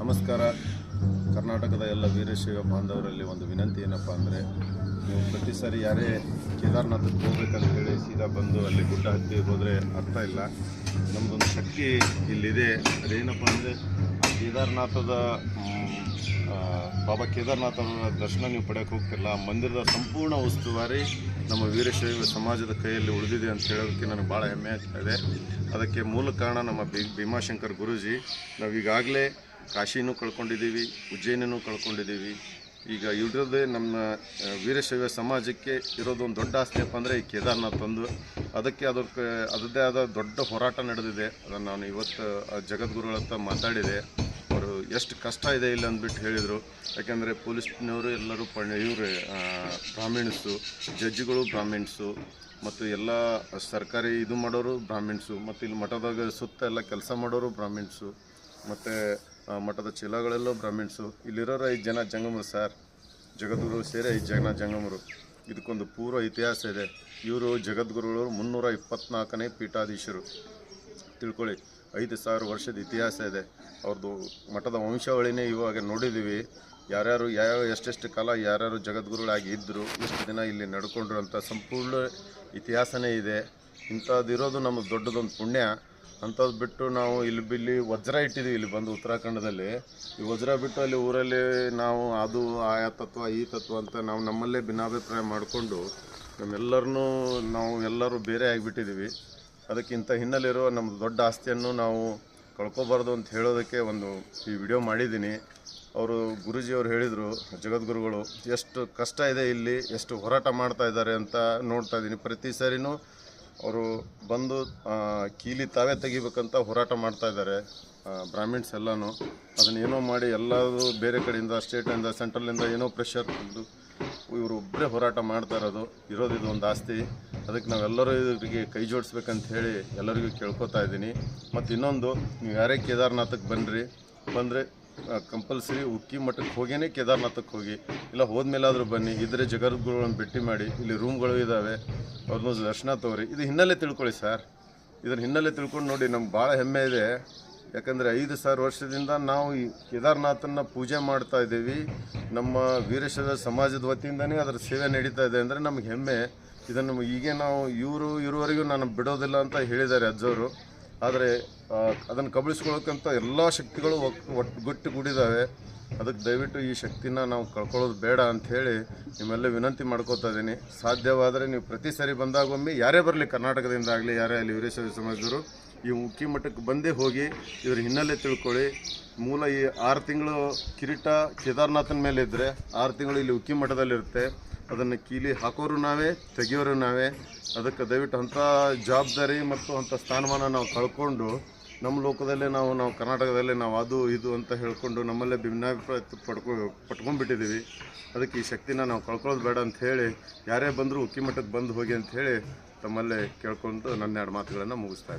ನಮಸ್ಕಾರ. ಕರ್ನಾಟಕದ ಎಲ್ಲ ವೀರಶೈವ ಬಾಂಧವರಲ್ಲಿ ಒಂದು ವಿನಂತಿ ಏನಪ್ಪ ಅಂದರೆ, ನೀವು ಪ್ರತಿ ಸಾರಿ ಯಾರೇ ಕೇದಾರನಾಥಕ್ಕೆ ಹೋಗ್ಬೇಕಂತ ಹೇಳಿ ಸೀದಾ ಬಂದು ಅಲ್ಲಿ ಗುಡ್ಡ ಹತ್ತಿ ಹೋದರೆ ಅರ್ಥ ಇಲ್ಲ. ನಮ್ಮದೊಂದು ಶಕ್ತಿ ಇಲ್ಲಿದೆ. ಅದೇನಪ್ಪ ಅಂದರೆ, ಆ ಕೇದಾರನಾಥದ ಬಾಬಾ ಕೇದಾರನಾಥನ ದರ್ಶನ ನೀವು ಪಡೆಯೋಕ್ಕೆ ಹೋಗ್ತಿರಲ್ಲ, ಆ ಮಂದಿರದ ಸಂಪೂರ್ಣ ಉಸ್ತುವಾರಿ ನಮ್ಮ ವೀರಶೈವ ಸಮಾಜದ ಕೈಯಲ್ಲಿ ಉಳಿದಿದೆ ಅಂತ ಹೇಳೋದಕ್ಕೆ ನನಗೆ ಭಾಳ ಹೆಮ್ಮೆ ಆಗ್ತಾ ಇದೆ. ಅದಕ್ಕೆ ಮೂಲ ಕಾರಣ ನಮ್ಮ ಭೀಮಾಶಂಕರ್ ಗುರೂಜಿ. ನಾವೀಗಾಗಲೇ ಕಾಶಿನೂ ಕಳ್ಕೊಂಡಿದ್ದೀವಿ, ಉಜ್ಜಯಿನಿನೂ ಕಳ್ಕೊಂಡಿದ್ದೀವಿ. ಈಗ ಇರೋದೇ ನಮ್ಮ ವೀರಶೈವ ಸಮಾಜಕ್ಕೆ ಇರೋದೊಂದು ದೊಡ್ಡ ಆಸ್ತಿಯಪ್ಪ ಅಂದರೆ ಈ ಕೇದಾರನಾಥ್ ಒಂದು. ಅದಕ್ಕೆ ಅದರದ್ದೇ ಆದ ದೊಡ್ಡ ಹೋರಾಟ ನಡೆದಿದೆ. ಅದನ್ನು ನಾನು ಇವತ್ತು ಜಗದ್ಗುರುಗಳ ಹತ್ರ ಮಾತಾಡಿದೆ. ಅವರು ಎಷ್ಟು ಕಷ್ಟ ಇದೆ ಇಲ್ಲ ಅಂದ್ಬಿಟ್ಟು ಹೇಳಿದರು. ಯಾಕೆಂದರೆ ಪೊಲೀಸ್ನವರು ಎಲ್ಲರೂ ಇವರು ಬ್ರಾಹ್ಮಿಣ್ಸು, ಜಡ್ಜ್ಗಳು ಬ್ರಾಹ್ಮಿಣ್ಸು, ಮತ್ತು ಎಲ್ಲ ಸರ್ಕಾರಿ ಇದು ಮಾಡೋರು ಬ್ರಾಹ್ಮಿಣ್ಸು, ಮತ್ತು ಇಲ್ಲಿ ಮಠದಾಗ ಸುತ್ತ ಎಲ್ಲ ಕೆಲಸ ಮಾಡೋರು ಬ್ರಾಹ್ಮಿಣ್ಸು, ಮತ್ತು ಮಠದ ಚೀಲಗಳೆಲ್ಲ ಬ್ರಾಹ್ಮಿಣ್ಸು. ಇಲ್ಲಿರೋರು 5 ಜನ ಜಂಗಮರು ಸರ್, ಜಗದ್ಗುರು ಸೇರಿ 5 ಜನ ಜಂಗಮರು. ಇದಕ್ಕೊಂದು ಪೂರ್ವ ಇತಿಹಾಸ ಇದೆ. ಇವರು ಜಗದ್ಗುರುಗಳು 324ನೇ ಪೀಠಾಧೀಶರು. ತಿಳ್ಕೊಳ್ಳಿ, 5000 ವರ್ಷದ ಇತಿಹಾಸ ಇದೆ ಅವ್ರದ್ದು. ಮಠದ ವಂಶಾವಳಿನೇ ಇವಾಗ ನೋಡಿದ್ದೀವಿ. ಯಾರ್ಯಾರು ಎಷ್ಟೆಷ್ಟು ಕಾಲ ಯಾರ್ಯಾರು ಜಗದ್ಗುರುಗಳಾಗಿ ಇದ್ದರು, ಎಷ್ಟು ದಿನ ಇಲ್ಲಿ ನಡ್ಕೊಂಡ್ರು ಅಂತ ಸಂಪೂರ್ಣ ಇತಿಹಾಸನೇ ಇದೆ. ಇಂಥದ್ದಿರೋದು ನಮಗೆ ದೊಡ್ಡದೊಂದು ಪುಣ್ಯ. ಅಂಥದ್ದು ಬಿಟ್ಟು ನಾವು ಇಲ್ಲಿ ವಜ್ರ ಇಟ್ಟಿದ್ದೀವಿ. ಇಲ್ಲಿ ಬಂದು ಉತ್ತರಾಖಂಡದಲ್ಲಿ ಈ ವಜ್ರ ಬಿಟ್ಟು ಅಲ್ಲಿ ಊರಲ್ಲಿ ನಾವು ಅದು ಆಯಾ ತತ್ವ ಈ ತತ್ವ ಅಂತ ನಾವು ನಮ್ಮಲ್ಲೇ ಭಿನ್ನಾಭಿಪ್ರಾಯ ಮಾಡಿಕೊಂಡು ಎಲ್ಲರೂ ಬೇರೆ ಆಗಿಬಿಟ್ಟಿದ್ದೀವಿ. ಅದಕ್ಕಿಂತ ಹಿನ್ನೆಲೆ ಇರೋ ನಮ್ಮ ದೊಡ್ಡ ಆಸ್ತಿಯನ್ನು ನಾವು ಕಳ್ಕೊಬಾರ್ದು ಅಂತ ಹೇಳೋದಕ್ಕೆ ಈ ವಿಡಿಯೋ ಮಾಡಿದ್ದೀನಿ. ಅವರು ಗುರೂಜಿಯವರು ಹೇಳಿದರು, ಜಗದ್ಗುರುಗಳು ಎಷ್ಟು ಕಷ್ಟ ಇದೆ ಇಲ್ಲಿ, ಎಷ್ಟು ಹೋರಾಟ ಮಾಡ್ತಾ ಇದ್ದಾರೆ ಅಂತ ನೋಡ್ತಾ ಇದ್ದೀನಿ. ಪ್ರತಿ ಸಾರಿನೂ ಅವರು ಬಂದು ಕೀಲಿ ತಾವೇ ತೆಗಿಬೇಕಂತ ಹೋರಾಟ ಮಾಡ್ತಾ ಇದ್ದಾರೆ. ಬ್ರಾಹ್ಮಿಣ್ಸ್ ಎಲ್ಲನೂ ಅದನ್ನೇನೋ ಮಾಡಿ ಎಲ್ಲರೂ ಬೇರೆ ಕಡೆಯಿಂದ, ಸ್ಟೇಟಿಂದ, ಸೆಂಟ್ರಲಿಂದ ಏನೋ ಪ್ರೆಷರ್ ತಂದು ಇವರು ಒಬ್ಬರೇ ಹೋರಾಟ ಮಾಡ್ತಾ ಇರೋದು ಒಂದು ಆಸ್ತಿ. ಅದಕ್ಕೆ ನಾವೆಲ್ಲರೂ ಇವರಿಗೆ ಕೈ ಜೋಡಿಸ್ಬೇಕಂತ ಹೇಳಿ ಎಲ್ಲರಿಗೂ ಕೇಳ್ಕೊತಾ ಇದ್ದೀನಿ. ಮತ್ತು ಇನ್ನೊಂದು, ನೀವು ಯಾರೇ ಕೇದಾರನಾಥಕ್ಕೆ ಬಂದರೆ ಕಂಪಲ್ಸರಿ ಉಕ್ಕಿ ಮಠಕ್ಕೆ ಹೋಗಿಯೇ ಕೇದಾರನಾಥಕ್ಕೆ ಹೋಗಿ, ಇಲ್ಲ ಹೋದ್ಮೇಲಾದರೂ ಬನ್ನಿ. ಇದ್ರೆ ಜಗದ್ಗುರುಗಳನ್ನು ಭೇಟಿ ಮಾಡಿ. ಇಲ್ಲಿ ರೂಮ್ಗಳು ಇದ್ದಾವೆ, ಅವ್ರನ್ನ ದರ್ಶನ ತಗೋರಿ. ಇದು ಹಿನ್ನೆಲೆ ತಿಳ್ಕೊಳ್ಳಿ ಸರ್. ಇದರ ಹಿನ್ನೆಲೆ ತಿಳ್ಕೊಂಡು ನೋಡಿ, ನಮ್ಗೆ ಭಾಳ ಹೆಮ್ಮೆ ಇದೆ. ಯಾಕಂದರೆ 5000 ವರ್ಷದಿಂದ ನಾವು ಈ ಕೇದಾರನಾಥನ ಪೂಜೆ ಮಾಡ್ತಾ ಇದ್ದೀವಿ. ನಮ್ಮ ವೀರಶೈವ ಸಮಾಜದ ವತಿಯಿಂದನೇ ಅದರ ಸೇವೆ ನಡೀತಾ ಇದೆ ಅಂದರೆ ನಮಗೆ ಹೆಮ್ಮೆ. ಇದನ್ನು ಹೀಗೆ ನಾವು ಇರುವವರೆಗೂ ನಾನು ಬಿಡೋದಿಲ್ಲ ಅಂತ ಹೇಳಿದ್ದಾರೆ ಅಜ್ಜವರು. ಆದರೆ ಅದನ್ನು ಕಬಳಿಸ್ಕೊಳ್ಳೋಕ್ಕಂತ ಎಲ್ಲ ಶಕ್ತಿಗಳು ಒಟ್ಟುಗೂಡಿದ್ದಾವೆ. ಅದಕ್ಕೆ ದಯವಿಟ್ಟು ಈ ಶಕ್ತಿನ ನಾವು ಕಳ್ಕೊಳ್ಳೋದು ಬೇಡ ಅಂಥೇಳಿ ನಿಮ್ಮೆಲ್ಲ ವಿನಂತಿ ಮಾಡ್ಕೋತಾ ಇದ್ದೀನಿ. ಸಾಧ್ಯವಾದರೆ ನೀವು ಪ್ರತಿ ಸಾರಿ ಬಂದಾಗೊಮ್ಮೆ ಯಾರೇ ಬರಲಿ, ಕರ್ನಾಟಕದಿಂದ ಆಗಲಿ ಯಾರೇ ಅಲ್ಲಿ ವೀರಶೈವ ಸಮಾಜದವರು, ಈ ಉಕ್ಕಿ ಮಠಕ್ಕೆ ಬಂದೇ ಹೋಗಿ ಇದ್ರ ಹಿನ್ನೆಲೆ ತಿಳ್ಕೊಳ್ಳಿ. ಮೂಲ ಈ 6 ತಿಂಗಳು ಕಿರೀಟ ಕೇದಾರನಾಥನ ಮೇಲೆ ಇದ್ದರೆ 6 ತಿಂಗಳು ಇಲ್ಲಿ ಉಕ್ಕಿ ಮಠದಲ್ಲಿರುತ್ತೆ. ಅದನ್ನು ಕೀಲಿ ಹಾಕೋರು ನಾವೇ, ತೆಗಿಯೋರು ನಾವೇ. ಅದಕ್ಕೆ ದಯವಿಟ್ಟು ಅಂಥ ಜವಾಬ್ದಾರಿ ಮತ್ತು ಅಂಥ ಸ್ಥಾನಮಾನ ನಾವು ಕಳ್ಕೊಂಡು ನಮ್ಮ ಲೋಕದಲ್ಲೇ ನಾವು ಕರ್ನಾಟಕದಲ್ಲೇ ನಾವು ಅದು ಇದು ಅಂತ ಹೇಳ್ಕೊಂಡು ನಮ್ಮಲ್ಲೇ ಭಿನ್ನಾಭಿಪ್ರಾಯ ಪಟ್ಕೊಂಡ್ಬಿಟ್ಟಿದ್ದೀವಿ. ಅದಕ್ಕೆ ಈ ಶಕ್ತಿನ ನಾವು ಕಳ್ಕೊಳ್ಳೋದು ಬೇಡ ಅಂತ ಹೇಳಿ, ಯಾರೇ ಬಂದರೂ ಉಕ್ಕಿ ಮಠಕ್ಕೆ ಬಂದು ಹೋಗಿ ಅಂತ ಹೇಳಿ ತಮ್ಮಲ್ಲೇ ಕೇಳ್ಕೊಂಡು ನನ್ನ 2 ಮಾತುಗಳನ್ನು ಮುಗಿಸ್ತಾ